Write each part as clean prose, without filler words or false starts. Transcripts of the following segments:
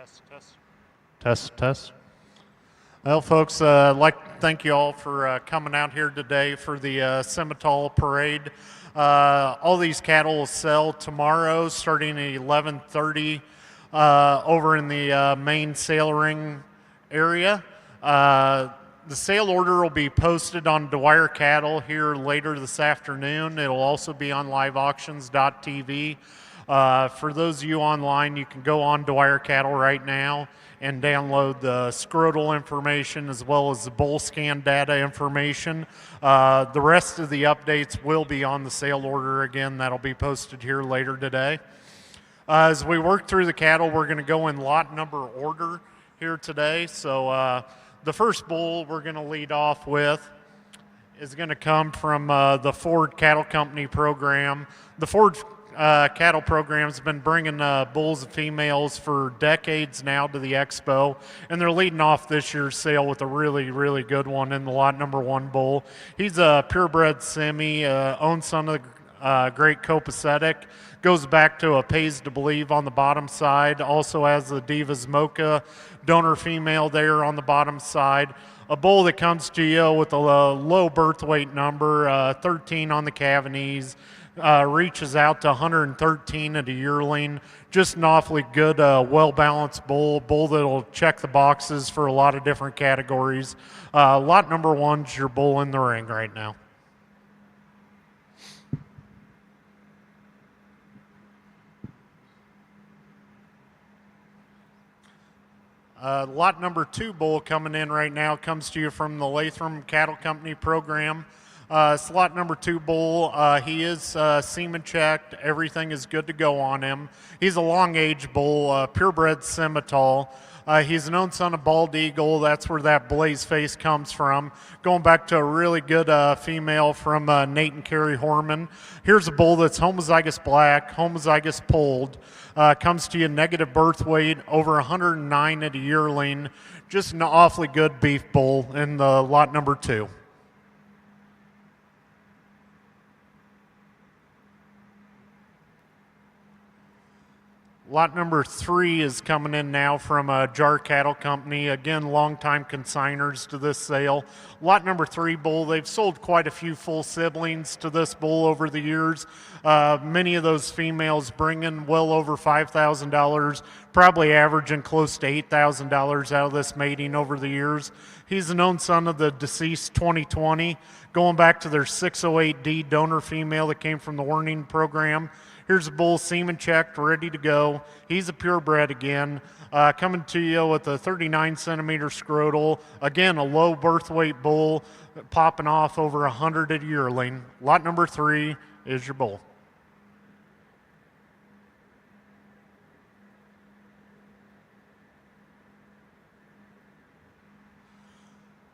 Test, test. Test, test. Well, folks, I'd like to thank you all for coming out here today for the Simmental parade. All these cattle will sell tomorrow starting at 11:30 over in the main sale ring area. The sale order will be posted on Dwyer Cattle here later this afternoon. It'll also be on liveauctions.tv. For those of you online, you can go on Dwyer Cattle right now and download the scrotal information as well as the bull scan data information. The rest of the updates will be on the sale order again. That'll be posted here later today. As we work through the cattle, we're going to go in lot number order here today. So the first bull we're going to lead off with is going to come from the Ford Cattle Company program. The Ford cattle program has been bringing bulls and females for decades now to the expo, and they're leading off this year's sale with a really good one in the lot number 1 bull. He's a purebred semi, own son of the great copacetic. Goes back to a pays to believe on the bottom side. Also has the Divas Mocha donor female there on the bottom side. A bull that comes to you with a low birth weight number, 13 on the cavities. Reaches out to 113 at a yearling. Just an awfully good, well-balanced bull that'll check the boxes for a lot of different categories. Lot number 1's your bull in the ring right now. Lot number 2 bull coming in right now comes to you from the Latham Cattle Company program. Slot number 2 bull, he is semen checked. Everything is good to go on him. He's a long age bull, purebred Simmental. He's an own son of Bald Eagle. That's where that blaze face comes from. Going back to a really good female from Nate and Carrie Horman. Here's a bull that's homozygous black, homozygous polled. Comes to you negative birth weight, over 109 at a yearling. Just an awfully good beef bull in the lot number 2. Lot number 3 is coming in now from Jar Cattle Company. Again, longtime consigners to this sale. Lot number 3 bull, they've sold quite a few full siblings to this bull over the years. Many of those females bring in well over $5,000, probably averaging close to $8,000 out of this mating over the years. He's an own son of the deceased 2020, going back to their 608D donor female that came from the warning program. Here's a bull, semen checked, ready to go. He's a purebred again, coming to you with a 39 centimeter scrotal. Again, a low birth weight bull, popping off over 100 at a yearling. Lot number 3 is your bull.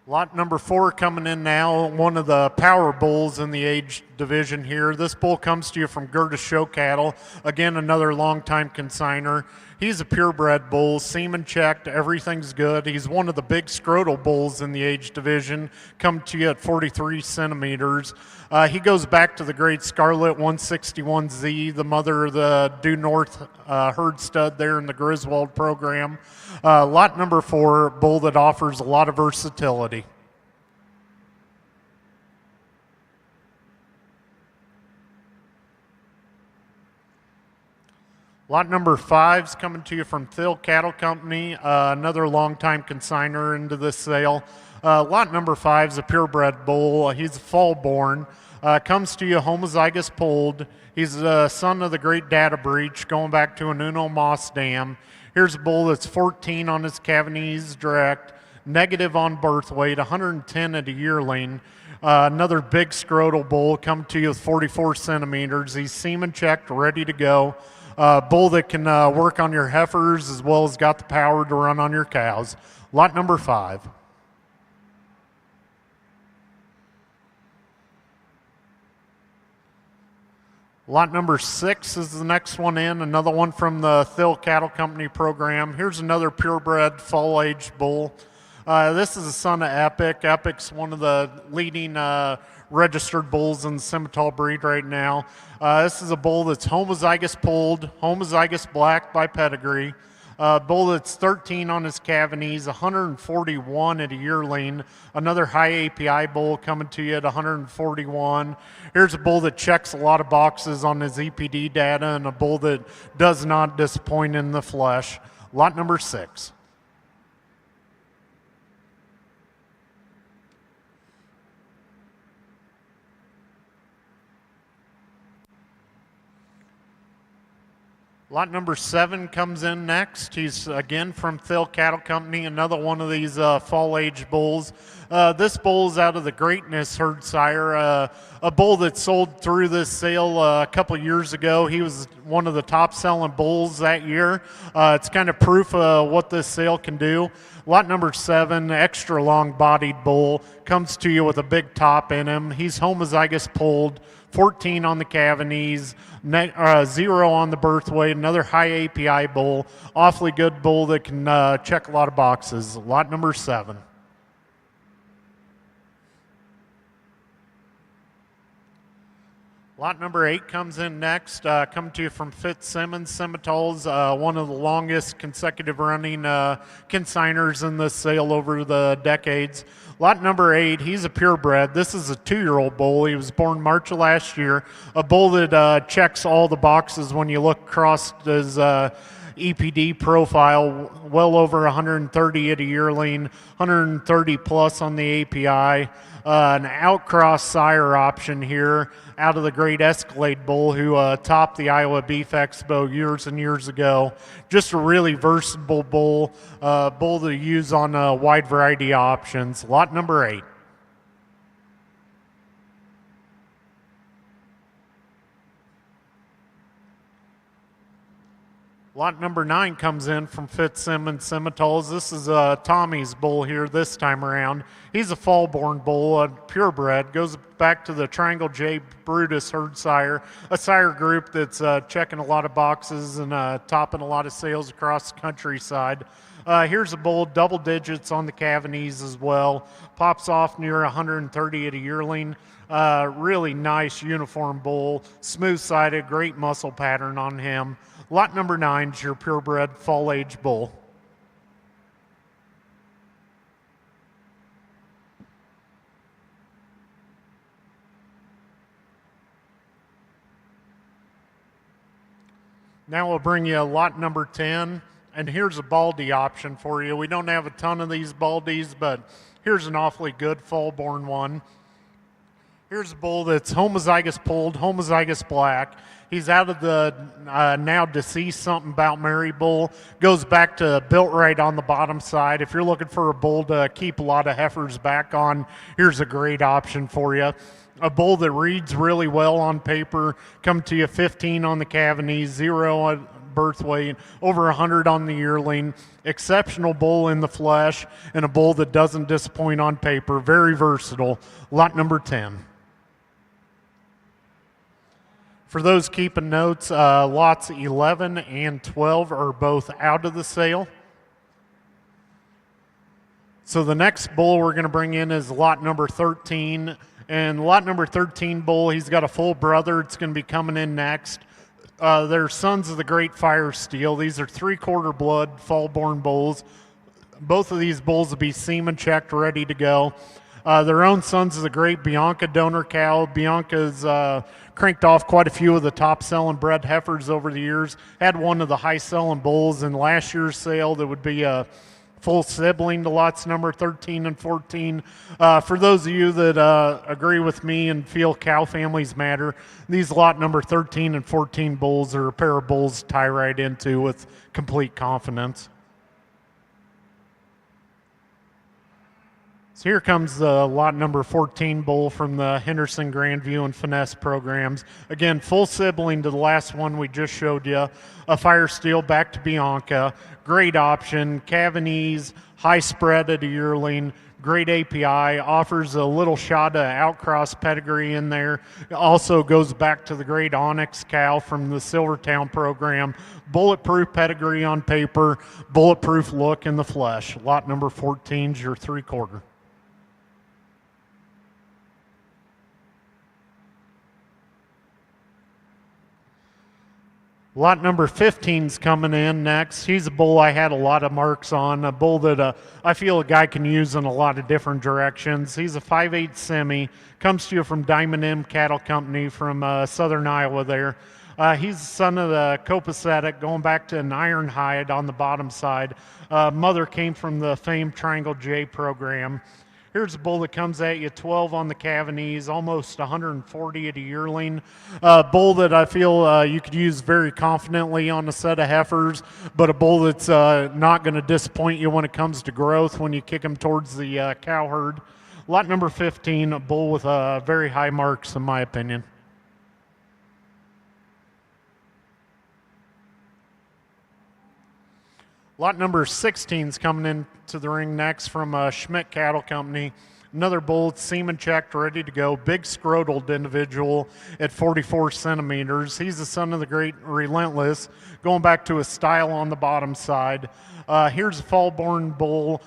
Lot number 4 coming in now, one of the power bulls in the age division here. This bull comes to you from Gerda Show Cattle. Again, another longtime consigner. He's a purebred bull, semen checked, everything's good. He's one of the big scrotal bulls in the age division, come to you at 43 centimeters. He goes back to the great Scarlet 161Z, the mother of the Due North herd stud there in the Griswold program. Lot number 4, bull that offers a lot of versatility. Lot number 5's coming to you from Thill Cattle Company, another longtime consigner into this sale. Lot number 5's a purebred bull. He's a fall born. Comes to you homozygous polled. He's a son of the great data breach, going back to an Uno Moss dam. Here's a bull that's 14 on his cavities direct, negative on birth weight, 110 at a yearling. Another big scrotal bull, come to you with 44 centimeters. He's semen checked, ready to go. Bull that can work on your heifers as well as got the power to run on your cows. Lot number 5. Lot number 6 is the next one in, another one from the Thill Cattle Company program. Here's another purebred fall-aged bull. This is a son of Epic. Epic's one of the leading registered bulls in the Simmental breed right now. This is a bull that's homozygous polled, homozygous black by pedigree. Bull that's 13 on his calving knees, 141 at a yearling. Another high API bull coming to you at 141. Here's a bull that checks a lot of boxes on his EPD data, and a bull that does not disappoint in the flesh. Lot number 6. Lot number 7 comes in next. He's again from Thill Cattle Company, another one of these fall age bulls. This bull is out of the Greatness herd sire, a bull that sold through this sale a couple years ago. He was one of the top selling bulls that year. It's kind of proof of what this sale can do. Lot number 7, extra long bodied bull, comes to you with a big top in him. He's homozygous pulled, 14 on the calving knees, 0 on the birth weight, another high API bull, awfully good bull that can check a lot of boxes. Lot number 7. Lot number 8 comes in next, coming to you from Fitzsimmons Simmentals, one of the longest consecutive running consigners in this sale over the decades. Lot number 8, he's a purebred. This is a 2-year-old bull. He was born March of last year. A bull that checks all the boxes when you look across his EPD profile, well over 130 at a yearling, 130 plus on the API. An outcross sire option here out of the great Escalade bull who topped the Iowa Beef Expo years and years ago. Just a really versatile bull, bull to use on a wide variety of options. Lot number 8. Lot number 9 comes in from Fitzsimmons Simmentals. This is Tommy's bull here this time around. He's a fall-born bull, a purebred, goes back to the Triangle J Brutus herd sire, a sire group that's checking a lot of boxes and topping a lot of sales across the countryside. Here's a bull, double digits on the calving knees as well. Pops off near 130 at a yearling. Really nice uniform bull, smooth-sided, great muscle pattern on him. Lot number 9 is your purebred fall age bull. Now we'll bring you lot number 10, and here's a baldy option for you. We don't have a ton of these baldies, but here's an awfully good fall-born one. Here's a bull that's homozygous pulled, homozygous black. He's out of the now deceased Something About Mary bull. Goes back to built right on the bottom side. If you're looking for a bull to keep a lot of heifers back on, here's a great option for you. A bull that reads really well on paper. Come to you 15 on the calving knees, 0 on birth weight, over 100 on the yearling. Exceptional bull in the flesh, and a bull that doesn't disappoint on paper. Very versatile. Lot number 10. For those keeping notes, lots 11 and 12 are both out of the sale. So the next bull we're going to bring in is lot number 13. And lot number 13 bull, he's got a full brother. It's going to be coming in next. They're sons of the Great Fire Steel. These are 3/4 blood, fall-born bulls. Both of these bulls will be semen checked, ready to go. Their own sons of the great Bianca donor cow. Bianca's cranked off quite a few of the top-selling bred heifers over the years. Had one of the high-selling bulls in last year's sale that would be a full sibling to lots number 13 and 14. For those of you that agree with me and feel cow families matter, these lot number 13 and 14 bulls are a pair of bulls to tie right into with complete confidence. So here comes the lot number 14 bull from the Henderson, Grandview, and Finesse programs. Again, full sibling to the last one we just showed you. A Fire Steel back to Bianca. Great option. Calving knees, high spread at a yearling. Great API. Offers a little shot of outcross pedigree in there. Also goes back to the great Onyx cow from the Silvertown program. Bulletproof pedigree on paper. Bulletproof look in the flesh. Lot number 14 is your 3/4. Lot number 15's coming in next. He's a bull I had a lot of marks on, a bull that I feel a guy can use in a lot of different directions. He's a 5/8 semi, comes to you from Diamond M Cattle Company from southern Iowa there. He's the son of the copacetic, going back to an iron hide on the bottom side. Mother came from the famed Triangle J program. Here's a bull that comes at you 12 on the calf and knees, almost 140 at a yearling. Bull that I feel you could use very confidently on a set of heifers, but a bull that's not going to disappoint you when it comes to growth when you kick him towards the cow herd. Lot number 15, a bull with very high marks in my opinion. Lot number 16 is coming into the ring next from Schmidt Cattle Company. Another bull, semen checked, ready to go. Big scrotal individual at 44 centimeters. He's the son of the great Relentless, going back to a style on the bottom side. Here's a fall-born bull.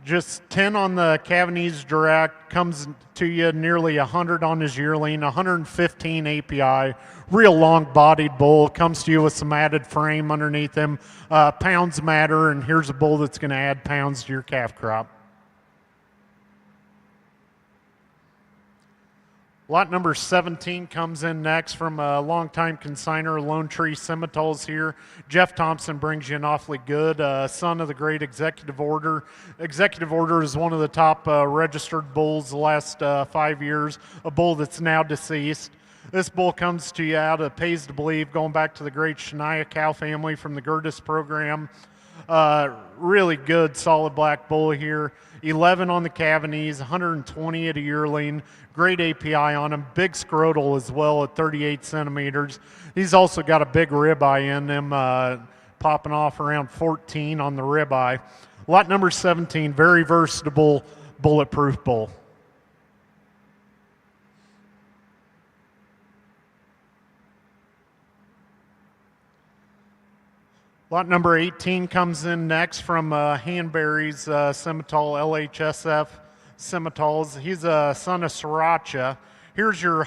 Just 10 on the calf and knees direct, comes to you nearly 100 on his yearling, 115 API. Real long-bodied bull, comes to you with some added frame underneath him. Pounds matter, and here's a bull that's going to add pounds to your calf crop. Lot number 17 comes in next from a longtime consigner, Lone Tree Simmentals here. Jeff Thompson brings you an awfully good son of the great Executive Order. Executive Order is one of the top registered bulls the last 5 years, a bull that's now deceased. This bull comes to you out of Pays to Believe, going back to the great Shania cow family from the Gertis program. Really good, solid black bull here. 11 on the calf and knees, 120 at a yearling. Great API on him. Big scrotal as well at 38 centimeters. He's also got a big ribeye in him, popping off around 14 on the ribeye. Lot number 17, very versatile, bulletproof bull. Lot number 18 comes in next from Hanbury's Simmental LHSF Simmentals. He's a son of Sriracha. Here's your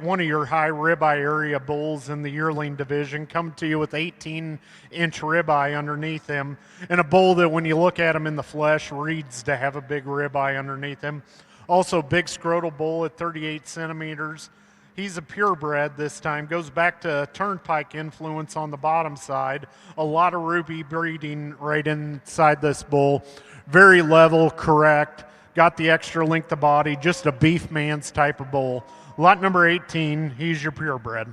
one of your high ribeye area bulls in the yearling division, coming to you with 18-inch ribeye underneath him, and a bull that when you look at him in the flesh reads to have a big ribeye underneath him. Also big scrotal bull at 38 centimeters. He's a purebred this time, goes back to turnpike influence on the bottom side. A lot of ruby breeding right inside this bull. Very level, correct, got the extra length of body, just a beef man's type of bull. Lot number 18, he's your purebred.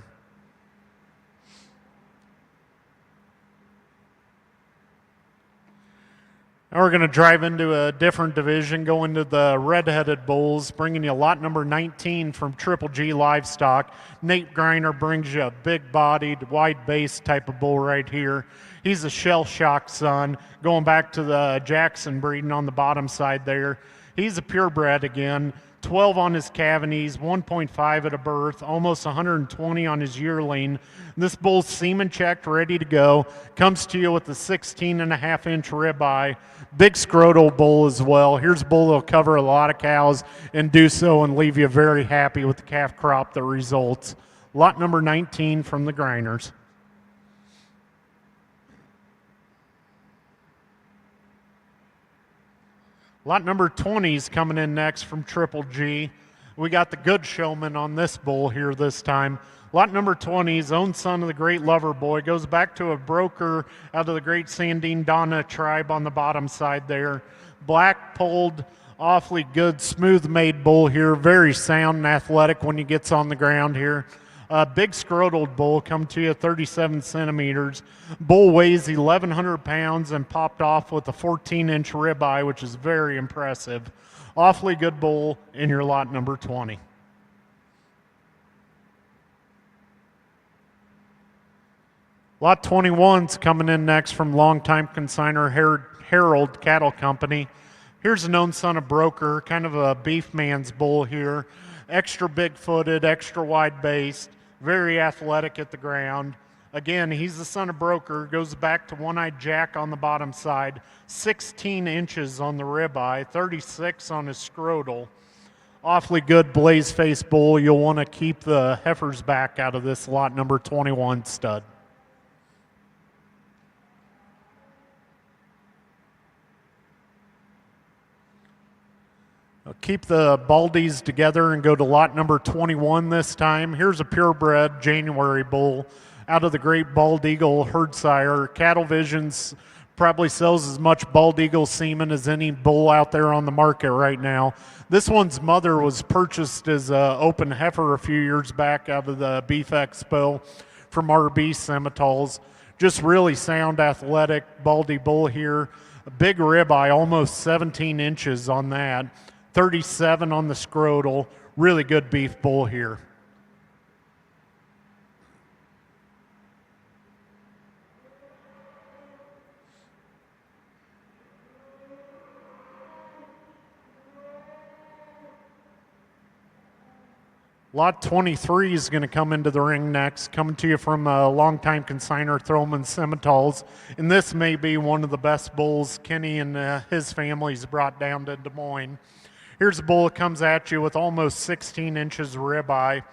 Now we're going to drive into a different division, go into the red-headed bulls, bringing you lot number 19 from Triple G Livestock. Nate Greiner brings you a big-bodied, wide-based type of bull right here. He's a shell-shock son, going back to the Jackson breeding on the bottom side there. He's a purebred again, 12 on his calf and knees, 1.5 at a birth, almost 120 on his yearling. This bull's semen checked, ready to go. Comes to you with a 16.5-inch ribeye. Big scrotal bull as well. Here's a bull that'll cover a lot of cows and do so and leave you very happy with the calf crop that results. Lot number 19 from the Greiners. Lot number 20 is coming in next from Triple G. We got the good showman on this bull here this time. Lot number 20, his own son of the great Lover Boy, goes back to a broker out of the great Sandine Donna tribe on the bottom side there. Black polled, awfully good, smooth-made bull here. Very sound and athletic when he gets on the ground here. Big scrotal bull, come to you 37 centimeters. Bull weighs 1,100 pounds and popped off with a 14-inch ribeye, which is very impressive. Awfully good bull in your lot number 20. Lot 21's coming in next from longtime consigner Harold Cattle Company. Here's a known son of broker, kind of a beef man's bull here. Extra big-footed, extra wide-based, very athletic at the ground. Again, he's the son of broker, goes back to one-eyed Jack on the bottom side, 16 inches on the ribeye, 36 on his scrotal. Awfully good blaze face bull. You'll want to keep the heifers back out of this lot number 21 stud. Keep the baldies together and go to lot number 21 this time. Here's a purebred January bull out of the great Bald Eagle herd sire. Cattle Visions probably sells as much Bald Eagle semen as any bull out there on the market right now. This one's mother was purchased as an open heifer a few years back out of the Beef Expo from RB Simmentals. Just really sound, athletic, baldy bull here. A big ribeye, almost 17 inches on that. 37 on the scrotal. Really good beef bull here. Lot 23 is going to come into the ring next, coming to you from a longtime consigner, Throwman Simmentals. And this may be one of the best bulls Kenny and his family's brought down to Des Moines. Here's a bull that comes at you with almost 16 inches of ribeye,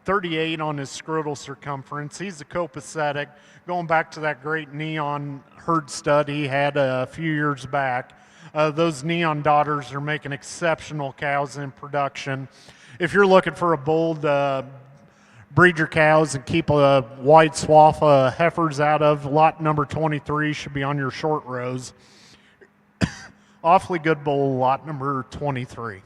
38 on his scrotal circumference. He's a copacetic, going back to that great neon herd stud he had a few years back. Those neon daughters are making exceptional cows in production. If you're looking for a bull to breed your cows and keep a wide swath of heifers out of, lot number 23 should be on your short rows. Awfully good bull, lot number 23.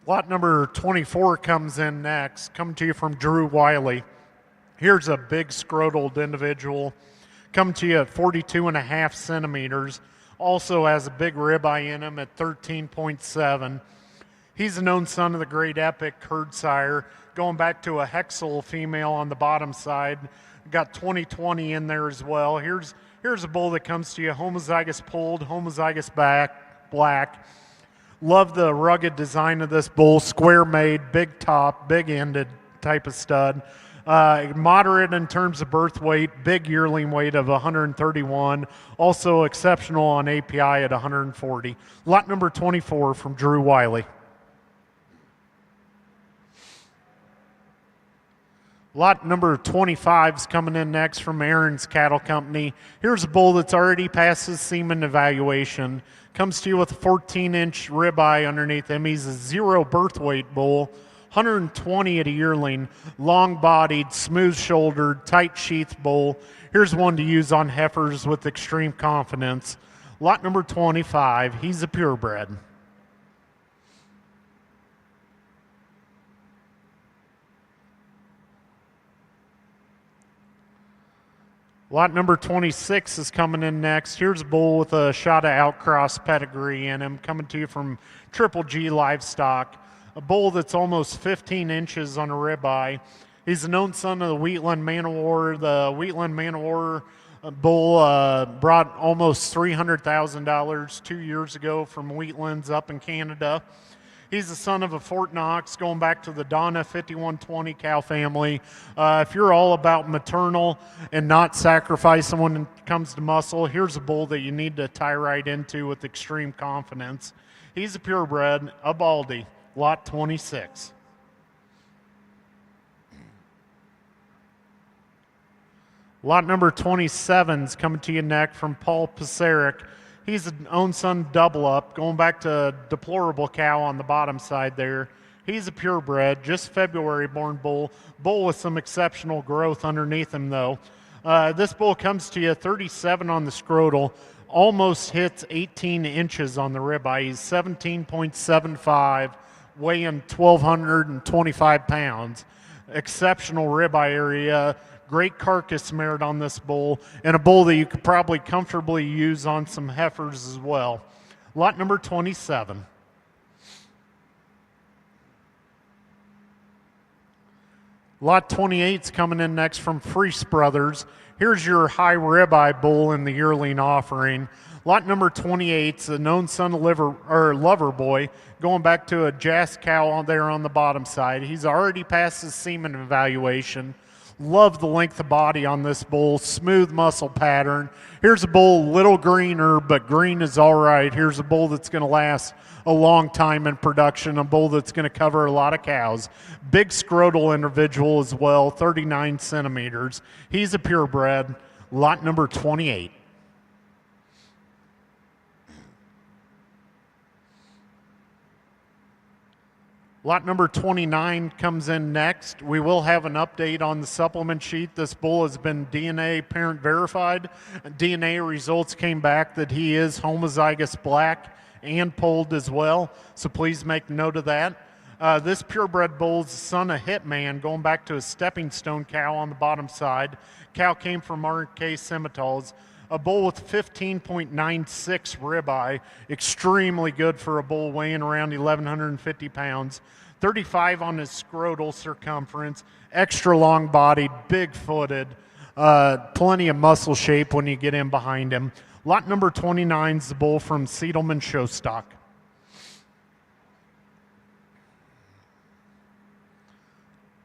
Lot number 24 comes in next, coming to you from Drew Wiley. Here's a big scrotal individual. Come to you at 42.5 centimeters. Also has a big ribeye in him at 13.7. He's a known son of the great Epic herd sire, going back to a Hexel female on the bottom side. Got 2020 in there as well. Here's a bull that comes to you homozygous pulled, homozygous black. Love the rugged design of this bull, square made, big top, big ended type of stud. Moderate in terms of birth weight, big yearling weight of 131, also exceptional on API at 140. Lot number 24 from Drew Wiley. Lot number 25 is coming in next from Aaron's Cattle Company. Here's a bull that's already passed his semen evaluation. Comes to you with a 14-inch ribeye underneath him. He's a zero birth weight bull. 120 at a yearling, long-bodied, smooth-shouldered, tight-sheath bull. Here's one to use on heifers with extreme confidence. Lot number 25, he's a purebred. Lot number 26 is coming in next. Here's a bull with a shot of outcross pedigree in him, coming to you from Triple G Livestock. A bull that's almost 15 inches on a ribeye. He's a known son of the Wheatland Man-O-War. The Wheatland Man-O-War bull brought almost $300,000 2 years ago from Wheatlands up in Canada. He's the son of a Fort Knox, going back to the Donna 5120 cow family. If you're all about maternal and not sacrificing when it comes to muscle, here's a bull that you need to tie right into with extreme confidence. He's a purebred, a baldy. Lot 26. Lot number 27 is coming to you next from Paul Paseric. He's an own son double up, going back to deplorable cow on the bottom side there. He's a purebred, just February born bull with some exceptional growth underneath him though. This bull comes to you 37 on the scrotal, almost hits 18 inches on the ribeye. He's 17.75. weighing 1,225 pounds. Exceptional ribeye area, great carcass merit on this bull, and a bull that you could probably comfortably use on some heifers as well. Lot number 27. Lot 28 is coming in next from Freese Brothers. Here's your high ribeye bull in the yearling offering. Lot number 28 is a known son of Lover Boy, going back to a Jas cow on there on the bottom side. He's already passed his semen evaluation. Love the length of body on this bull, smooth muscle pattern. Here's a bull, a little greener, but green is all right. Here's a bull that's going to last a long time in production, a bull that's going to cover a lot of cows. Big scrotal individual as well, 39 centimeters. He's a purebred, lot number 28. Lot number 29 comes in next. We will have an update on the supplement sheet. This bull has been DNA parent verified. DNA results came back that he is homozygous black and polled as well, so please make note of that. This purebred bull is the son of Hitman, going back to a stepping stone cow on the bottom side. Cow came from R&K Simmentals. A bull with 15.96 ribeye, extremely good for a bull weighing around 1,150 pounds. 35 on his scrotal circumference, extra long bodied, big footed, plenty of muscle shape when you get in behind him. Lot number 29 is the bull from Siedelman Showstock.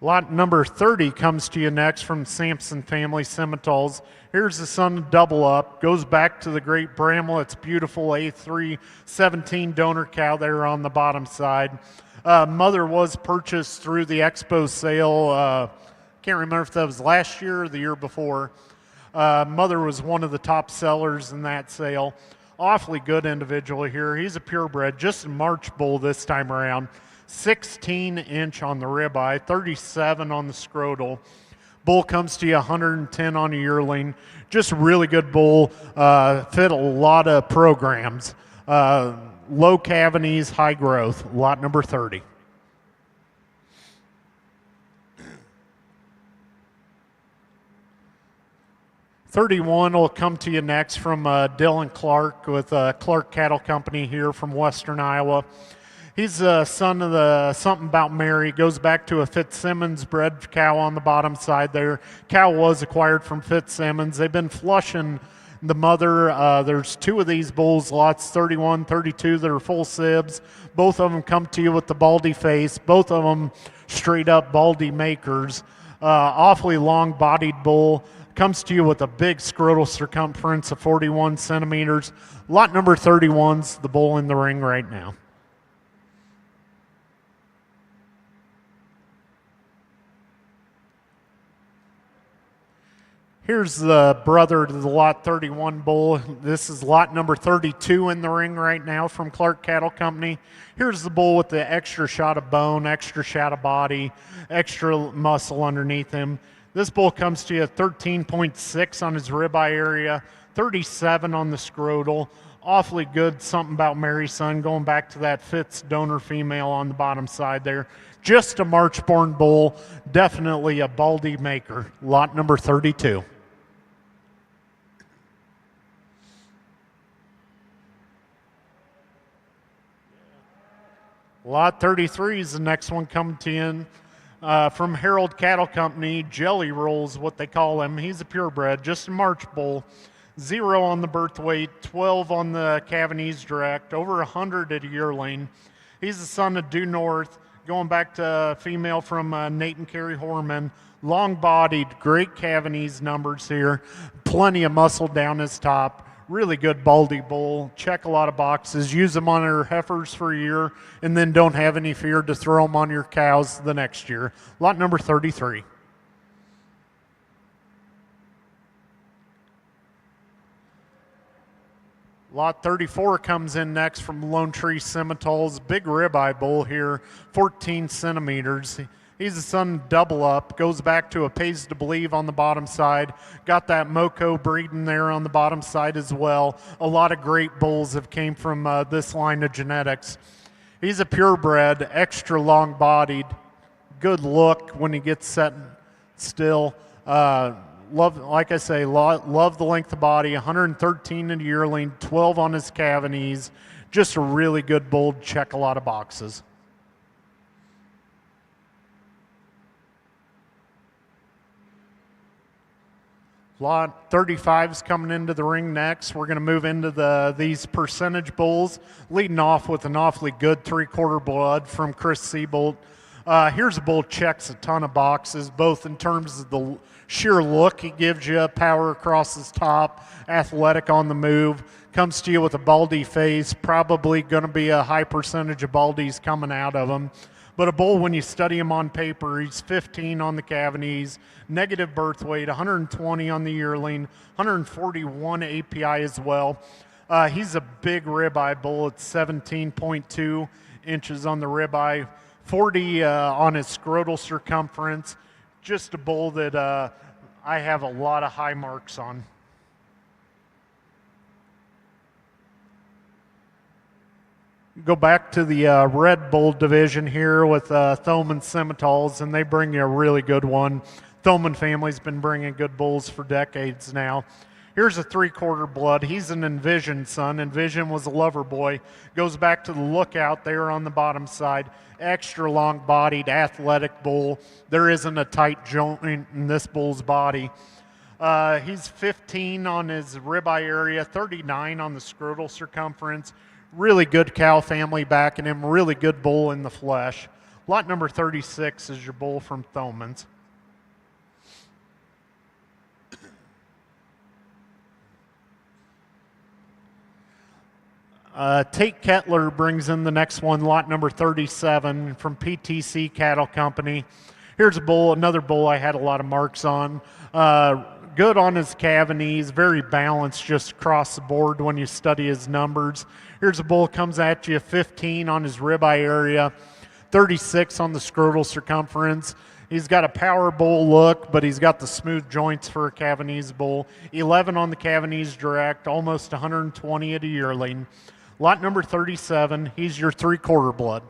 Lot number 30 comes to you next from Sampson Family Simmentals. Here's the son of Double Up. Goes back to the great Bramlett's beautiful A3 17 donor cow there on the bottom side. Mother was purchased through the Expo sale. Can't remember if that was last year or the year before. Mother was one of the top sellers in that sale. Awfully good individual here. He's a purebred, just a March bull this time around. 16-inch on the ribeye, 37 on the scrotal. Bull comes to you 110 on a yearling. Just a really good bull. Fit a lot of programs. Low cavities, high growth. Lot number 30. '31 will come to you next from Dylan Clark with Clark Cattle Company here from Western Iowa. He's the son of the Something About Mary. Goes back to a Fitzsimmons bred cow on the bottom side there. Cow was acquired from Fitzsimmons. They've been flushing the mother. There's two of these bulls, lots 31, 32, that are full sibs. Both of them come to you with the baldy face. Both of them straight up baldy makers. Awfully long bodied bull. Comes to you with a big scrotal circumference of 41 centimeters. Lot number 31's the bull in the ring right now. Here's the brother to the lot 31 bull. This is lot number 32 in the ring right now from Clark Cattle Company. Here's the bull with the extra shot of bone, extra shot of body, extra muscle underneath him. This bull comes to you at 13.6 on his ribeye area, 37 on the scrotal. Awfully good Something About Mary's son, going back to that Fitz donor female on the bottom side there. Just a March-born bull, definitely a baldy maker. Lot number 32. Lot 33 is the next one coming to you from Harold Cattle Company. Jelly Rolls, what they call him. He's a purebred, just a March bull. 0 on the birth weight, 12 on the Cavanese direct, over 100 at a yearling. He's the son of Due North, going back to a female from Nate and Carrie Horman. Long-bodied, great Cavanese numbers here. Plenty of muscle down his top. Really good baldy bull. Check a lot of boxes. Use them on your heifers for a year, and then don't have any fear to throw them on your cows the next year. Lot number 33. Lot 34 comes in next from Lone Tree Simmentals. Big ribeye bull here, 14 centimeters. He's the son of Double Up. Goes back to a Pays to Believe on the bottom side. Got that Moco breeding there on the bottom side as well. A lot of great bulls have came from this line of genetics. He's a purebred, extra long-bodied, good look when he gets set still. Love, like I say, love the length of body. 113 in a yearling, 12 on his Cavanese. Just a really good bull. Check a lot of boxes. Lot 35 is coming into the ring next. We're going to move into these percentage bulls, leading off with an awfully good 3/4 blood from Chris Siebold. Here's a bull checks a ton of boxes, both in terms of the sheer look he gives you, power across his top, athletic on the move, comes to you with a baldy face, probably going to be a high percentage of baldies coming out of him. But a bull, when you study him on paper, he's 15 on the cavities, negative birth weight, 120 on the yearling, 141 API as well. He's a big ribeye bull. It's 17.2 inches on the ribeye, 40 on his scrotal circumference. Just a bull that I have a lot of high marks on. Go back to the Red Bull division here with Thoman Simmentals, and they bring you a really good one. Thoman family's been bringing good bulls for decades now. Here's a 3/4 blood. He's an Envision son. Envision was a lover boy. Goes back to the Lookout there on the bottom side. Extra long-bodied, athletic bull. There isn't a tight joint in this bull's body. He's 15 on his ribeye area, 39 on the scrotal circumference. Really good cow family backing him. Really good bull in the flesh. Lot number 36 is your bull from Thoman's. Tate Kettler brings in the next one, lot number 37 from PTC Cattle Company. Here's a bull, another bull I had a lot of marks on. Good on his cavities, very balanced just across the board when you study his numbers. Here's a bull, comes at you 15 on his ribeye area, 36 on the scrotal circumference. He's got a power bull look, but he's got the smooth joints for a Cavanese bull. 11 on the Cavanese direct, almost 120 at a yearling. Lot number 37, he's your 3/4 blood.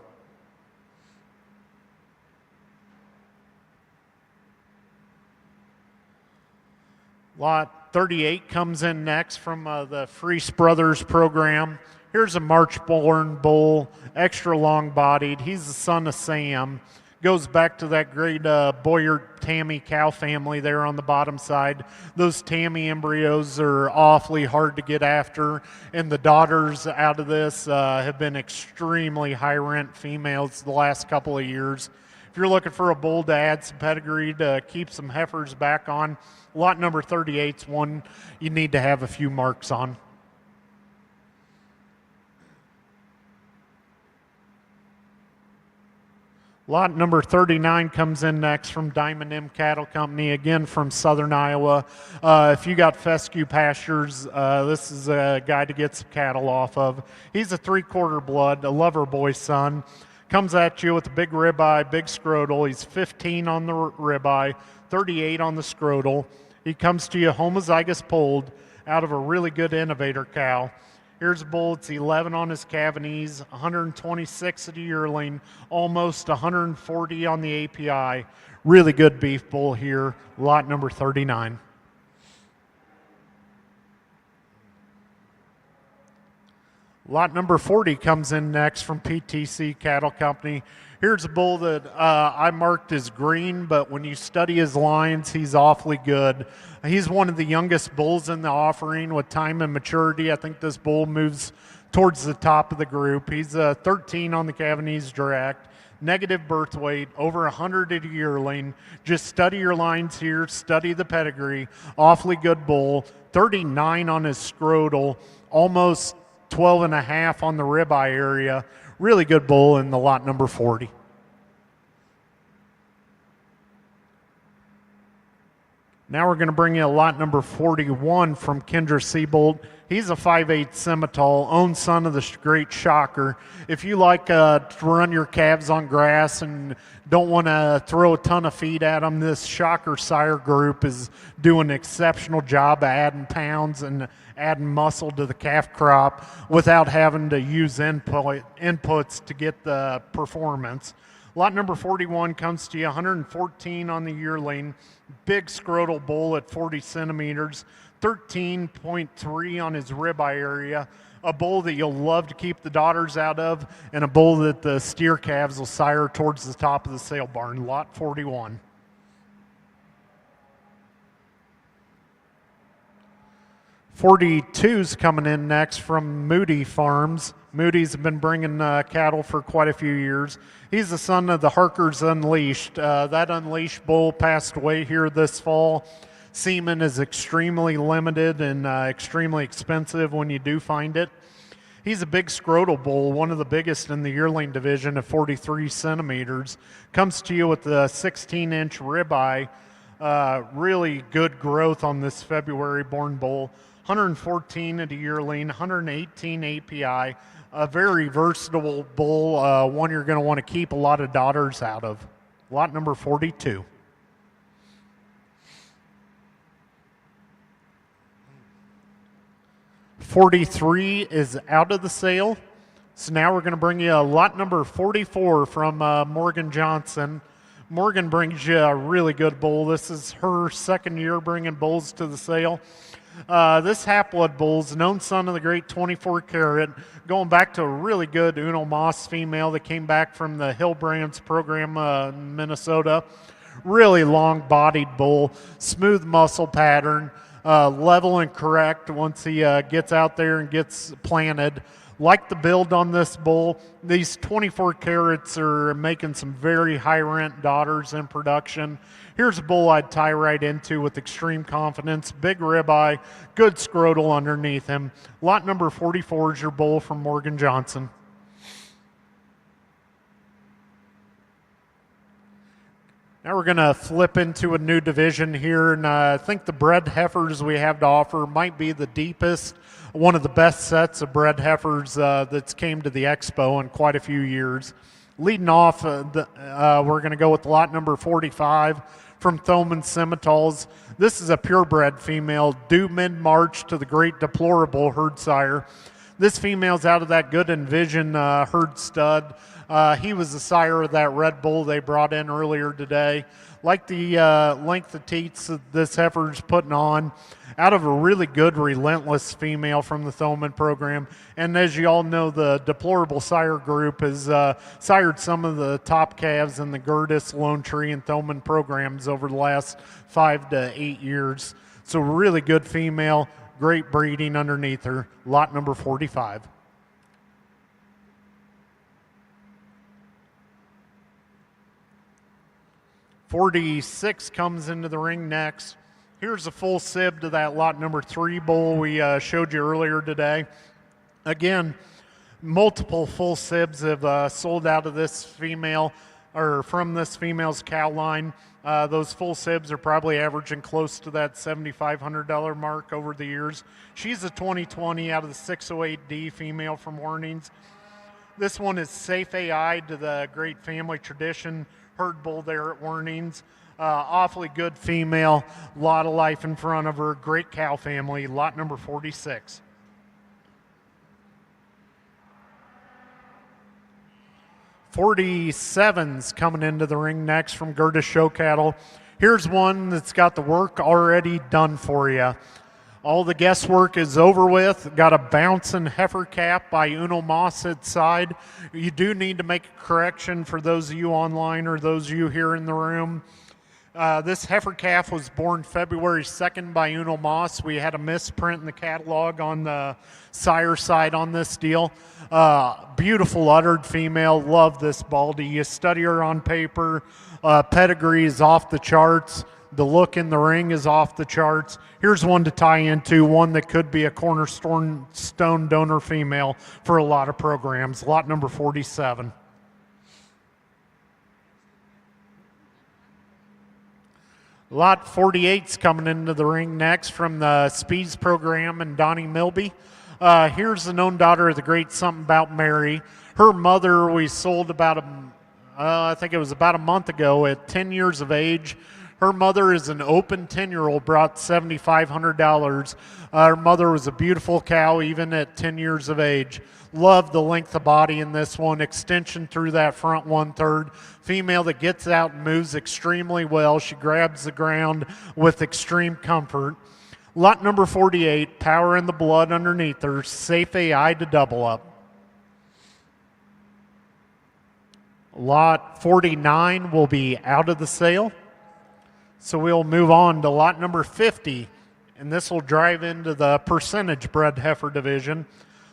Lot 38 comes in next from the Freese Brothers program. Here's a March-born bull, extra long-bodied. He's the son of Sam. Goes back to that great Boyer Tammy cow family there on the bottom side. Those Tammy embryos are awfully hard to get after, and the daughters out of this have been extremely high-rent females the last couple of years. If you're looking for a bull to add some pedigree to keep some heifers back on, lot number 38 is one you need to have a few marks on. Lot number 39 comes in next from Diamond M Cattle Company, again from southern Iowa. If you got fescue pastures, this is a guy to get some cattle off of. He's a 3/4 blood, a lover boy son. Comes at you with a big ribeye, big scrotal. He's 15 on the ribeye, 38 on the scrotal. He comes to you homozygous polled out of a really good innovator cow. Here's a bull, it's 11 on his cavities, 126 at a yearling, almost 140 on the API. Really good beef bull here, lot number 39. Lot number 40 comes in next from PTC Cattle Company. Here's a bull that I marked as green, but when you study his lines, he's awfully good. He's one of the youngest bulls in the offering with time and maturity. I think this bull moves towards the top of the group. He's 13 on the Cavanese direct, negative birth weight, over 100 at a yearling. Just study your lines here, study the pedigree. Awfully good bull, 39 on his scrotal, almost 12.5 on the ribeye area. Really good bull in the lot number 40. Now we're going to bring you a lot number 41 from Kendra Seabolt. He's a 5/8 Simmental, own son of the great Shocker. If you like to run your calves on grass and don't want to throw a ton of feed at them, this Shocker sire group is doing an exceptional job of adding pounds and adding muscle to the calf crop without having to use inputs to get the performance. Lot number 41 comes to you 114 on the yearling, big scrotal bull at 40 centimeters, 13.3 on his ribeye area, a bull that you'll love to keep the daughters out of, and a bull that the steer calves will sire towards the top of the sale barn, lot 41. 42's coming in next from Moody Farms. Moody's been bringing cattle for quite a few years. He's the son of the Harkers Unleashed. That Unleashed bull passed away here this fall. Semen is extremely limited and extremely expensive when you do find it. He's a big scrotal bull, one of the biggest in the yearling division at 43 centimeters. Comes to you with a 16-inch ribeye. Really good growth on this February born bull. 114 at a yearling, 118 API. A very versatile bull, one you're going to want to keep a lot of daughters out of. Lot number 42. '43 is out of the sale. So now we're going to bring you lot number 44 from Morgan Johnson. Morgan brings you a really good bull. This is her second year bringing bulls to the sale. This half-blood bull's known son of the great 24 karat, going back to a really good Uno Moss female that came back from the Hill Brands program in Minnesota. Really long-bodied bull, smooth muscle pattern, level and correct once he gets out there and gets planted. Like the build on this bull, these 24 carats are making some very high rent daughters in production. Here's a bull I'd tie right into with extreme confidence. Big ribeye, good scrotal underneath him. Lot number 44 is your bull from Morgan Johnson. Now we're going to flip into a new division here, and I think the bred heifers we have to offer might be the deepest, one of the best sets of bred heifers that's came to the expo in quite a few years. Leading off, we're going to go with lot number 45 from Thoman Simmentals. This is a purebred female due mid-March to the great deplorable herd sire. This female's out of that good Envision herd stud. He was the sire of that red bull they brought in earlier today. Like the length of teats that this heifer's putting on, out of a really good relentless female from the Thoman program. And as you all know, the deplorable sire group has sired some of the top calves in the Gertis, Lone Tree, and Thoman programs over the last 5 to 8 years. So really good female, great breeding underneath her. Lot number 45. '46 comes into the ring next. Here's a full sib to that lot number 3 bull we showed you earlier today. Again, multiple full sibs have sold out of this female, or from this female's cow line. Those full sibs are probably averaging close to that $7,500 mark over the years. She's a 2020 out of the 608D female from Warnings. This one is safe AI to the great family tradition herd bull there at Warnings. Awfully good female, a lot of life in front of her, great cow family, lot number 46. '47's coming into the ring next from Gertis Show Cattle. Here's one that's got the work already done for you. All the guesswork is over with. Got a bouncing heifer cap by Uno Moss at side. You do need to make a correction for those of you online or those of you here in the room. This heifer calf was born February 2nd by Uno Moss. We had a misprint in the catalog on the sire side on this deal. Beautiful uddered female. Love this baldy. You study her on paper. Pedigree is off the charts. The look in the ring is off the charts. Here's one to tie into, one that could be a cornerstone donor female for a lot of programs. Lot number 47. Lot 48's coming into the ring next from the Speeds program and Donnie Milby. Here's the known daughter of the great Something About Mary. Her mother we sold about I think it was about a month ago at 10 years of age. Her mother is an open 10-year-old, brought $7,500. Her mother was a beautiful cow even at 10 years of age. Love the length of body in this one, extension through that front 1/3. Female that gets out and moves extremely well. She grabs the ground with extreme comfort. Lot number 48, power in the blood underneath her, safe AI to double up. Lot 49 will be out of the sale. So we'll move on to lot number 50 and this will drive into the percentage bred heifer division.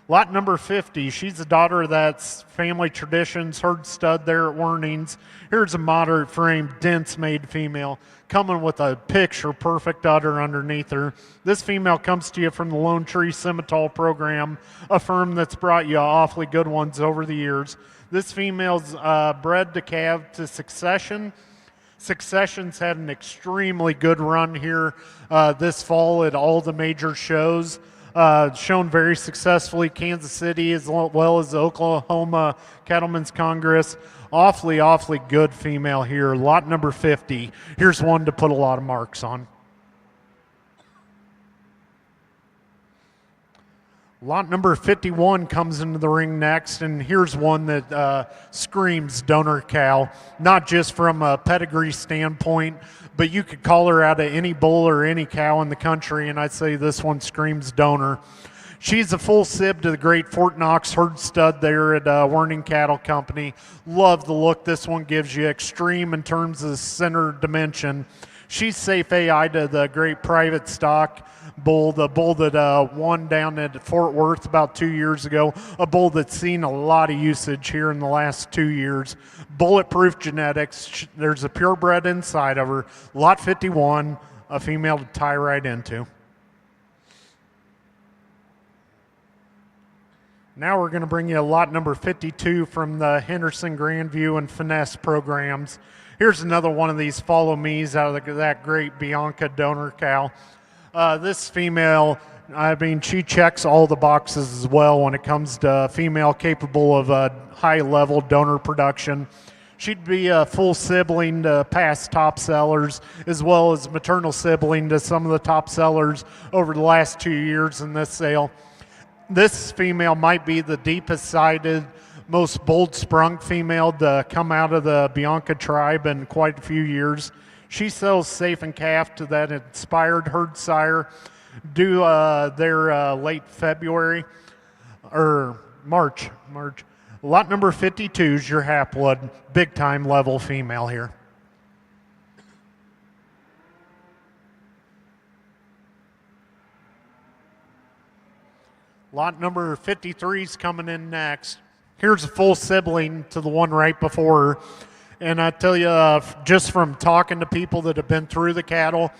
Lot number 50, she's a daughter of that family traditions, herd stud there at Warnings. Here's a moderate frame, dense made female, coming with a picture perfect udder underneath her. This female comes to you from the Lone Tree Simmental program, a firm that's brought you awfully good ones over the years. This female's bred to calve to Succession. Succession's had an extremely good run here this fall at all the major shows. Shown very successfully Kansas City as well as the Oklahoma Cattlemen's Congress. Awfully good female here. Lot number 50. Here's one to put a lot of marks on. Lot number 51 comes into the ring next, and here's one that screams donor cow, not just from a pedigree standpoint, but you could call her out of any bull or any cow in the country, and I'd say this one screams donor. She's a full sib to the great Fort Knox herd stud there at Werning Cattle Company. Love the look this one gives you, extreme in terms of center dimension. She's safe AI to the great private stock bull, the bull that won down at Fort Worth about 2 years ago, a bull that's seen a lot of usage here in the last 2 years. Bulletproof genetics, there's a purebred inside of her. Lot 51, a female to tie right into. Now we're going to bring you a lot number 52 from the Henderson, Grandview, and Finesse programs. Here's another one of these follow me's out of that great Bianca donor cow. This female, I mean, she checks all the boxes as well when it comes to female capable of high-level donor production. She'd be a full sibling to past top sellers, as well as maternal sibling to some of the top sellers over the last 2 years in this sale. This female might be the deepest sided, most bold sprung female to come out of the Bianca tribe in quite a few years. She sells safe and calf to that inspired herd sire due there late February or March. Lot number 52 is your half-blood, big-time level female here. Lot number 53 is coming in next. Here's a full sibling to the one right before her. And I tell you, just from talking to people that have been through the cattle,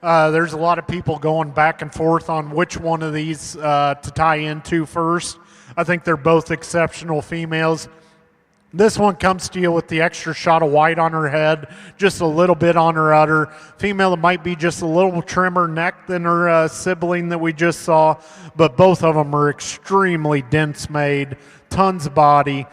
there's a lot of people going back and forth on which one of these to tie into first. I think they're both exceptional females. This one comes to you with the extra shot of white on her head, just a little bit on her udder. Female that might be just a little trimmer neck than her sibling that we just saw, but both of them are extremely dense made, tons of body,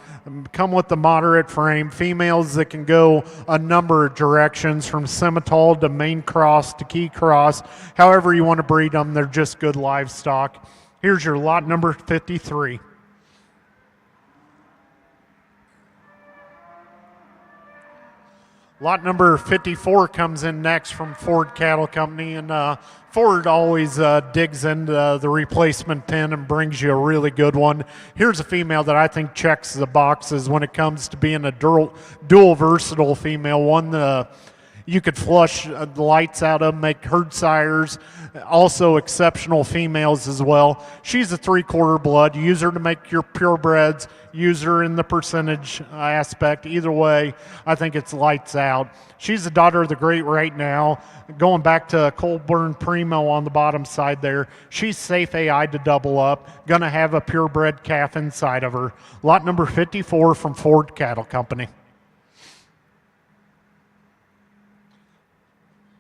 come with the moderate frame. Females that can go a number of directions, from Simmental to main cross to key cross. However you want to breed them, they're just good livestock. Here's your lot number 53. Lot number 54 comes in next from Ford Cattle Company, and Ford always digs into the replacement pen and brings you a really good one. Here's a female that I think checks the boxes when it comes to being a dual versatile female, one that you could flush the lights out of, make herd sires, also exceptional females as well. She's a 3/4 blood. Use her to make your purebreds, use her in the percentage aspect. Either way, I think it's lights out. She's the daughter of the great right now. Going back to Colburn Primo on the bottom side there, she's safe AI to double up. Gonna have a purebred calf inside of her. Lot number 54 from Ford Cattle Company.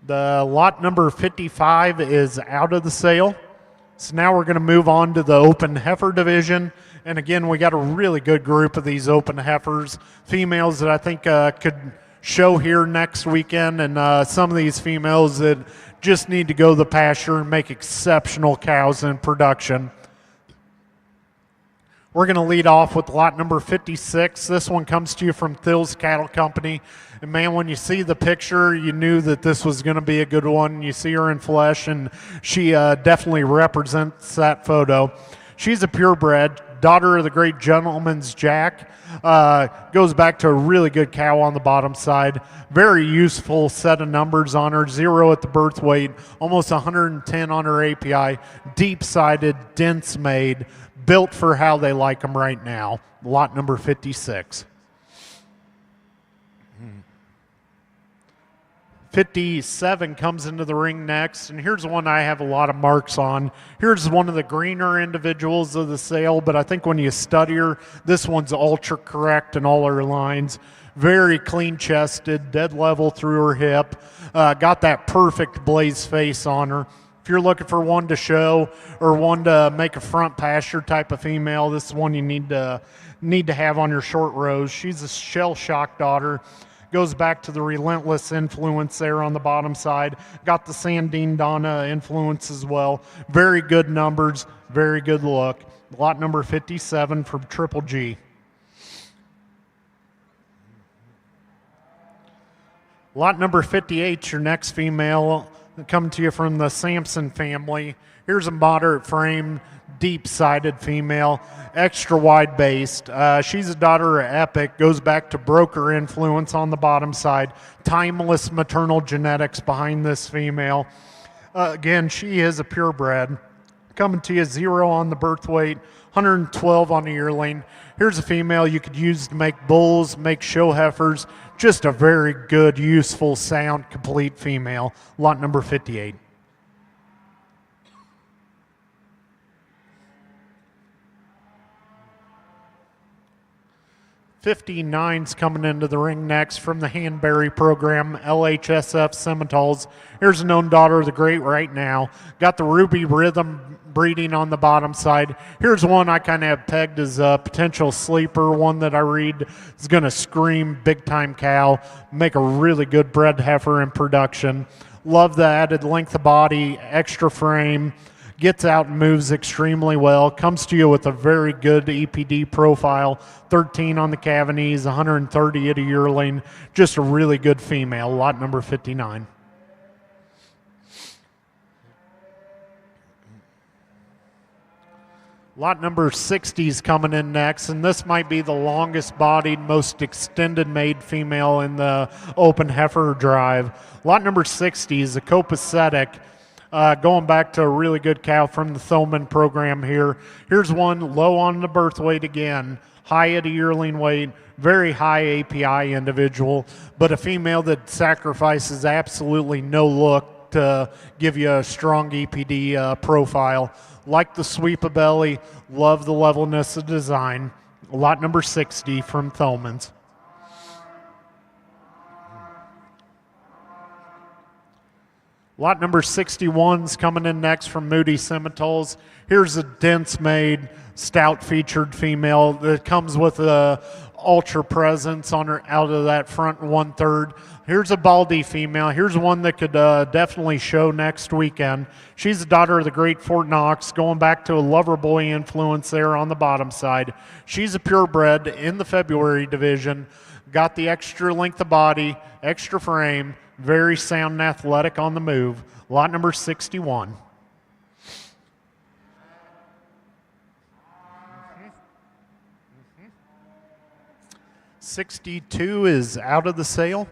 The lot number 55 is out of the sale. So now we're going to move on to the open heifer division. And again, we got a really good group of these open heifers, females that I think could show here next weekend, and some of these females that just need to go to the pasture and make exceptional cows in production. We're going to lead off with lot number 56. This one comes to you from Thills Cattle Company. And man, when you see the picture, you knew that this was going to be a good one. You see her in flesh, and she definitely represents that photo. She's a purebred, daughter of the great gentleman's Jack. Goes back to a really good cow on the bottom side. Very useful set of numbers on her. 0 at the birth weight, almost 110 on her API. Deep-sided, dense-made, built for how they like them right now. Lot number 56. 57 comes into the ring next, and here's one I have a lot of marks on. Here's one of the greener individuals of the sale, but I think when you study her, this one's ultra correct in all her lines. Very clean chested, dead level through her hip. Got that perfect blaze face on her. If you're looking for one to show or one to make a front pasture type of female, this is one you need to have on your short rows. She's a shell shock daughter. Goes back to the relentless influence there on the bottom side. Got the Sandine Donna influence as well. Very good numbers, very good look. Lot number 57 from Triple G. Lot number 58, your next female, coming to you from the Sampson family. Here's a moderate frame, deep-sided female, extra wide-based. She's a daughter of Epic, goes back to broker influence on the bottom side. Timeless maternal genetics behind this female. Again, she is a purebred. Coming to you 0 on the birth weight, 112 on the yearling. Here's a female you could use to make bulls, make show heifers. Just a very good, useful, sound, complete female. Lot number 58. 59's coming into the ring next from the Hanbury program, LHSF Simmentals. Here's a known daughter of the great right now. Got the Ruby Rhythm breeding on the bottom side. Here's one I kind of have pegged as a potential sleeper, one that I read is going to scream big-time cow, make a really good bred heifer in production. Love the added length of body, extra frame. Gets out and moves extremely well. Comes to you with a very good EPD profile. 13 on the cavities, 130 at a yearling. Just a really good female. Lot number 59. Lot number 60 is coming in next, and this might be the longest bodied, most extended made female in the open heifer drive. Lot number 60 is a copacetic. Going back to a really good cow from the Thoman program here. Here's one low on the birth weight again, high at a yearling weight, very high API individual, but a female that sacrifices absolutely no look to give you a strong EPD profile. Like the sweep of belly, love the levelness of design. Lot number 60 from Thoman's. Lot number 61's coming in next from Moody Simmentals. Here's a dense-made, stout-featured female that comes with a ultra presence on her out of that front 1/3. Here's a baldy female. Here's one that could definitely show next weekend. She's a daughter of the great Fort Knox, going back to a lover boy influence there on the bottom side. She's a purebred in the February division. Got the extra length of body, extra frame. Very sound and athletic on the move. Lot number 61. Mm-hmm. 62 is out of the sale.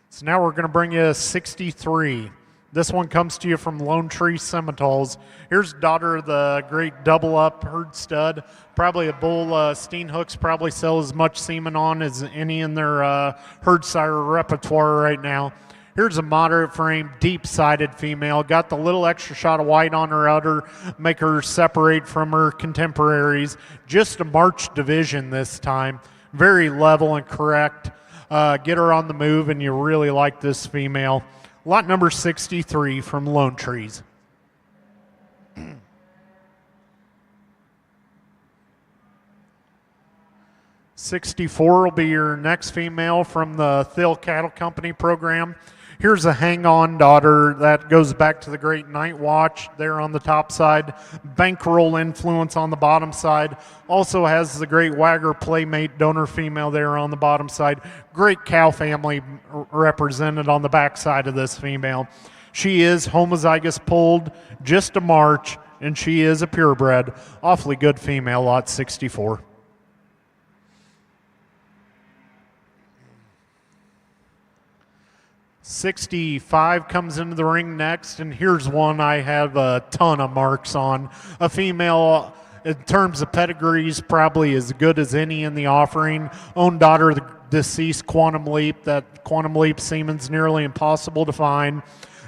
So now we're going to bring you 63. This one comes to you from Lone Tree Simmentals. Here's daughter of the great double up herd stud. Probably a bull Steenhooks probably sell as much semen on as any in their herd sire repertoire right now. Here's a moderate frame, deep-sided female. Got the little extra shot of white on her udder, make her separate from her contemporaries. Just a March division this time. Very level and correct. Get her on the move, and you really like this female. Lot number 63 from Lone Trees. 64 will be your next female from the Thiel Cattle Company program. Here's a hang-on daughter that goes back to the great Night Watch there on the top side. Bankroll influence on the bottom side. Also has the great Wagger Playmate donor female there on the bottom side. Great cow family represented on the back side of this female. She is homozygous pulled, just a March, and she is a purebred. Awfully good female, lot 64. '65 comes into the ring next, and here's one I have a ton of marks on. A female, in terms of pedigrees, probably as good as any in the offering. Own daughter of the deceased Quantum Leap. That Quantum Leap semen's nearly impossible to find.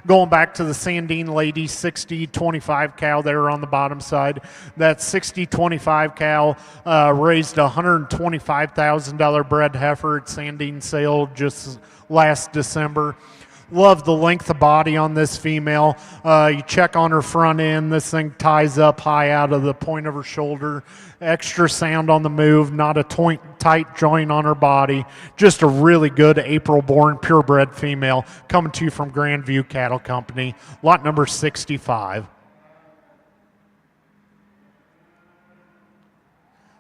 Going back to the Sandine Lady 60-25 cow there on the bottom side. That 60-25 cow raised a $125,000 bred heifer at Sandine sale just last December. Love the length of body on this female. You check on her front end, this thing ties up high out of the point of her shoulder. Extra sound on the move, not a tight joint on her body. Just a really good April-born purebred female coming to you from Grandview Cattle Company. Lot number 65.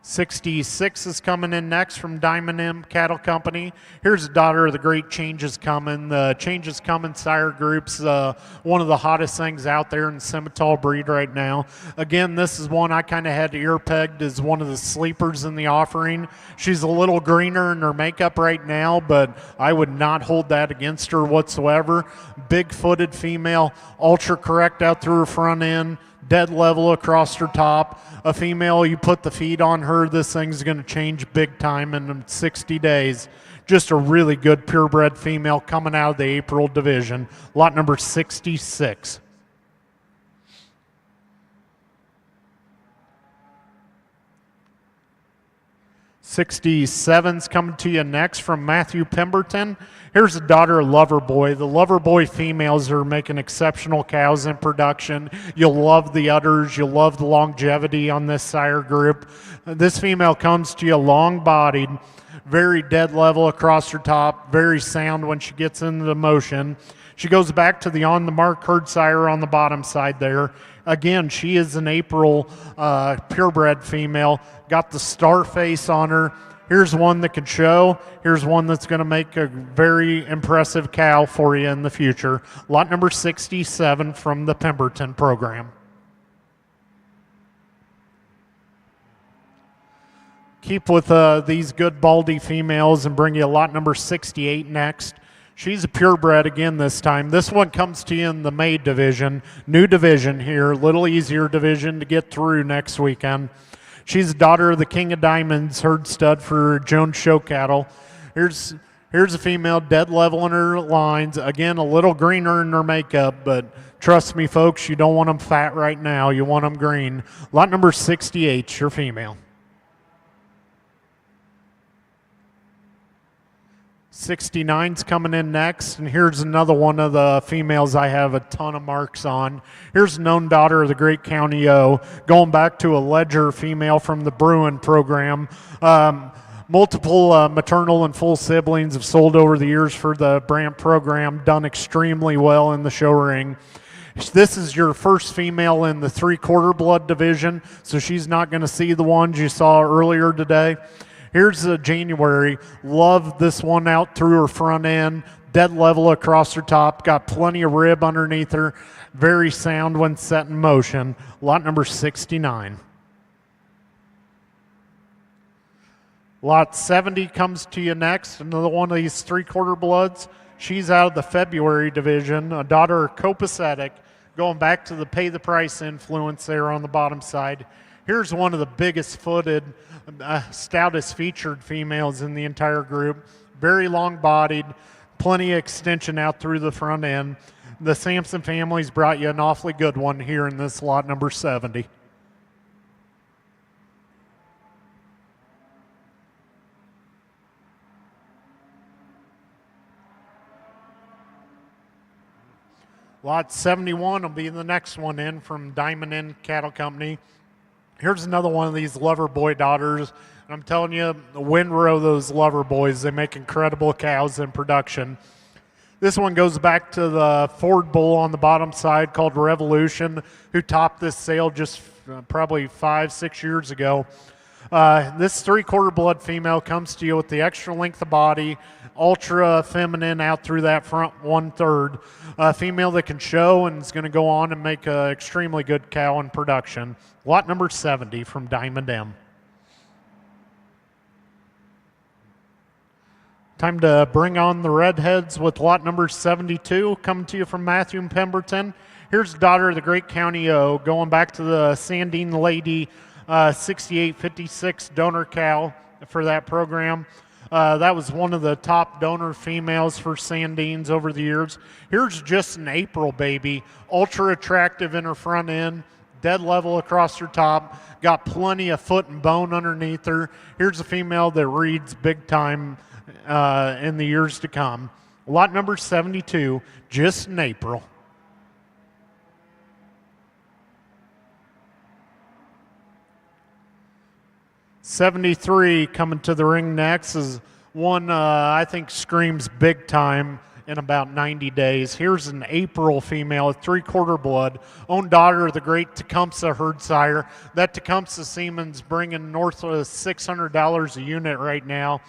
66 is coming in next from Diamond M Cattle Company. Here's a daughter of the Great Changes Coming. The Changes Coming sire group's one of the hottest things out there in the Simmental breed right now. Again, this is one I kind of had ear pegged as one of the sleepers in the offering. She's a little greener in her makeup right now, but I would not hold that against her whatsoever. Big-footed female, ultra correct out through her front end. Dead level across her top. A female, you put the feed on her, this thing's going to change big time in 60 days. Just a really good purebred female coming out of the April division. Lot number 66. 67's coming to you next from Matthew Pemberton. Here's a daughter of Loverboy. The Loverboy females are making exceptional cows in production. You'll love the udders. You'll love the longevity on this sire group. This female comes to you long-bodied, very dead level across her top, very sound when she gets into the motion. She goes back to the on-the-mark herd sire on the bottom side there. Again, she is an April purebred female. Got the star face on her. Here's one that can show. Here's one that's going to make a very impressive cow for you in the future. Lot number 67 from the Pemberton program. Keep with these good baldy females and bring you lot number 68 next. She's a purebred again this time. This one comes to you in the May division. New division here, a little easier division to get through next weekend. She's a daughter of the King of Diamonds herd stud for Jones Show Cattle. Here's a female dead level in her lines. Again, a little greener in her makeup, but trust me, folks, you don't want them fat right now. You want them green. Lot number 68, your female. 69's coming in next, and here's another one of the females I have a ton of marks on. Here's a known daughter of the Great County O, going back to a Ledger female from the Bruin program. Multiple maternal and full siblings have sold over the years for the Brant program, done extremely well in the show ring. This is your first female in the 3/4 blood division, so she's not going to see the ones you saw earlier today. Here's January. Love this one out through her front end. Dead level across her top. Got plenty of rib underneath her. Very sound when set in motion. Lot number 69. Lot 70 comes to you next. Another one of these 3/4 bloods. She's out of the February division. A daughter of copacetic. Going back to the pay the price influence there on the bottom side. Here's one of the biggest footed, stoutest featured females in the entire group. Very long bodied, plenty of extension out through the front end. The Sampson family's brought you an awfully good one here in this lot number 70. Lot 71 will be the next one in from Diamond Inn Cattle Company. Here's another one of these Loverboy daughters. And I'm telling you, the windrow those Loverboys, they make incredible cows in production. This one goes back to the Ford bull on the bottom side called Revolution, who topped this sale just probably 5-6 years ago. This 3/4 blood female comes to you with the extra length of body, ultra feminine out through that front 1/3. Female that can show and is going to go on and make an extremely good cow in production. Lot number 70 from Diamond M. Time to bring on the redheads with lot number 72, coming to you from Matthew and Pemberton. Here's daughter of the Great County O, going back to the Sandine Lady 6856 donor cow for that program. That was one of the top donor females for Sandines over the years. Here's just an April baby, ultra attractive in her front end, dead level across her top, got plenty of foot and bone underneath her. Here's a female that reads big time in the years to come. Lot number 72, just in April. '73 coming to the ring next is one I think screams big time in about 90 days. Here's an April female with 3/4 blood, own daughter of the great Tecumseh herd sire. That Tecumseh semen's bringing north of $600 a unit right now.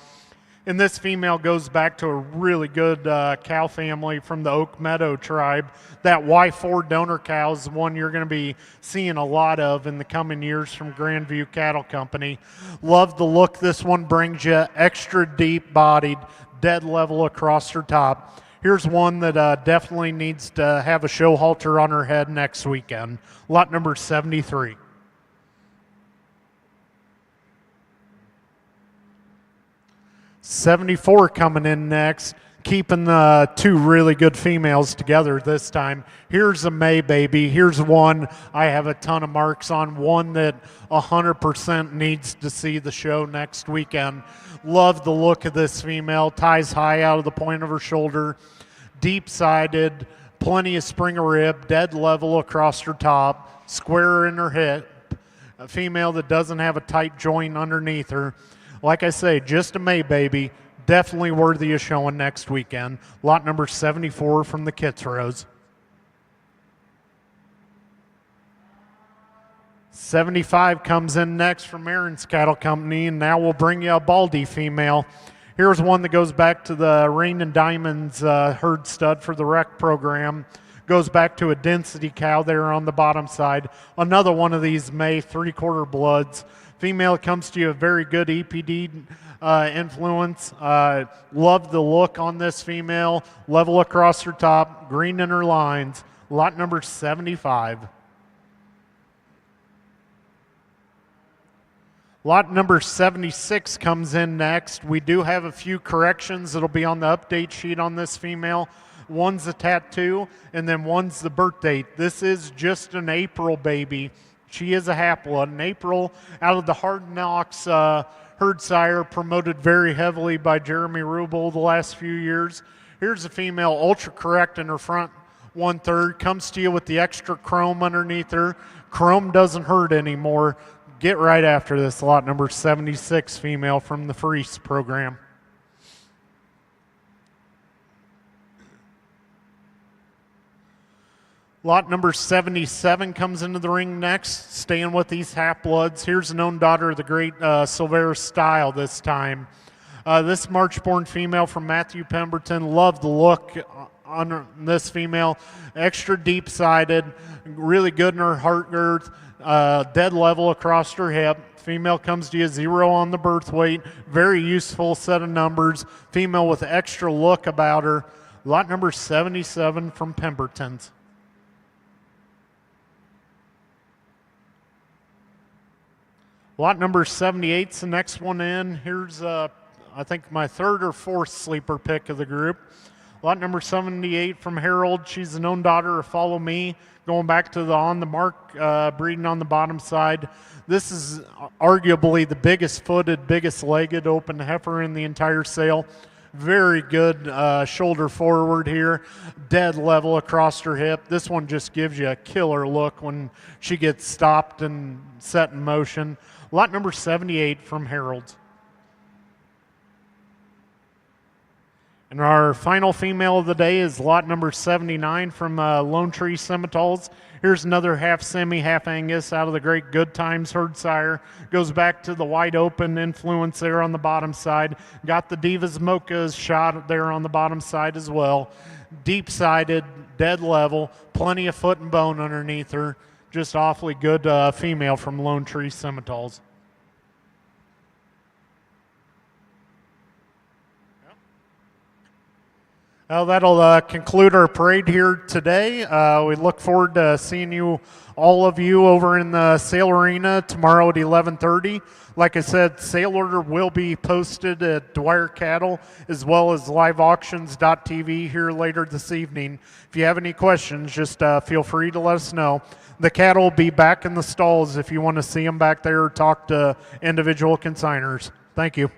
And this female goes back to a really good cow family from the Oak Meadow tribe. That Y4 donor cow is one you're going to be seeing a lot of in the coming years from Grandview Cattle Company. Love the look this one brings you, extra deep bodied, dead level across her top. Here's one that definitely needs to have a show halter on her head next weekend. Lot number 73. '74 coming in next, keeping the two really good females together this time. Here's a May baby. Here's one I have a ton of marks on, one that 100% needs to see the show next weekend. Love the look of this female, ties high out of the point of her shoulder, deep-sided, plenty of spring of rib, dead level across her top, square in her hip, a female that doesn't have a tight joint underneath her. Like I say, just a May baby, definitely worthy of showing next weekend. Lot number 74 from the Kitzrows. 75 comes in next from Aaron's Cattle Company, and now we'll bring you a Baldy female. Here's one that goes back to the Rain and Diamonds herd stud for the rec program. Goes back to a density cow there on the bottom side. Another one of these May 3/4 bloods. Female comes to you a very good EPD influence. Love the look on this female. Level across her top, green in her lines. Lot number 75. Lot number 76 comes in next. We do have a few corrections that'll be on the update sheet on this female. One's a tattoo, and then one's the birth date. This is just an April baby. She is a half-blood. In April, out of the Hard Knocks herd sire, promoted very heavily by Jeremy Rubel the last few years. Here's a female, ultra correct in her front 1/3. Comes to you with the extra chrome underneath her. Chrome doesn't hurt anymore. Get right after this. Lot number 76 female from the Freese program. Lot number 77 comes into the ring next, staying with these half-bloods. Here's an own daughter of the great Silvera Style this time. This March-born female from Matthew Pemberton. Love the look on this female. Extra deep-sided, really good in her heart girth, dead level across her hip. Female comes to you 0 on the birth weight. Very useful set of numbers. Female with extra look about her. Lot number 77 from Pemberton's. Lot number 78 is the next one in. Here's, I think, my third or fourth sleeper pick of the group. Lot number 78 from Harold. She's a known daughter of Follow Me, going back to the On the Mark breeding on the bottom side. This is arguably the biggest footed, biggest legged open heifer in the entire sale. Very good shoulder forward here, dead level across her hip. This one just gives you a killer look when she gets stopped and set in motion. Lot number 78 from Harold. And our final female of the day is lot number 79 from Lone Tree Simmentals. Here's another half semi, half Angus out of the great Good Times herd sire. Goes back to the wide open influence there on the bottom side. Got the Divas Mochas shot there on the bottom side as well. Deep sided, dead level, plenty of foot and bone underneath her. Just awfully good female from Lone Tree Simmentals. Well, that'll conclude our parade here today. We look forward to seeing all of you over in the sale arena tomorrow at 11:30. Like I said, sale order will be posted at Dwyer Cattle as well as liveauctions.tv here later this evening. If you have any questions, just feel free to let us know. The cattle will be back in the stalls if you want to see them back there or talk to individual consigners. Thank you.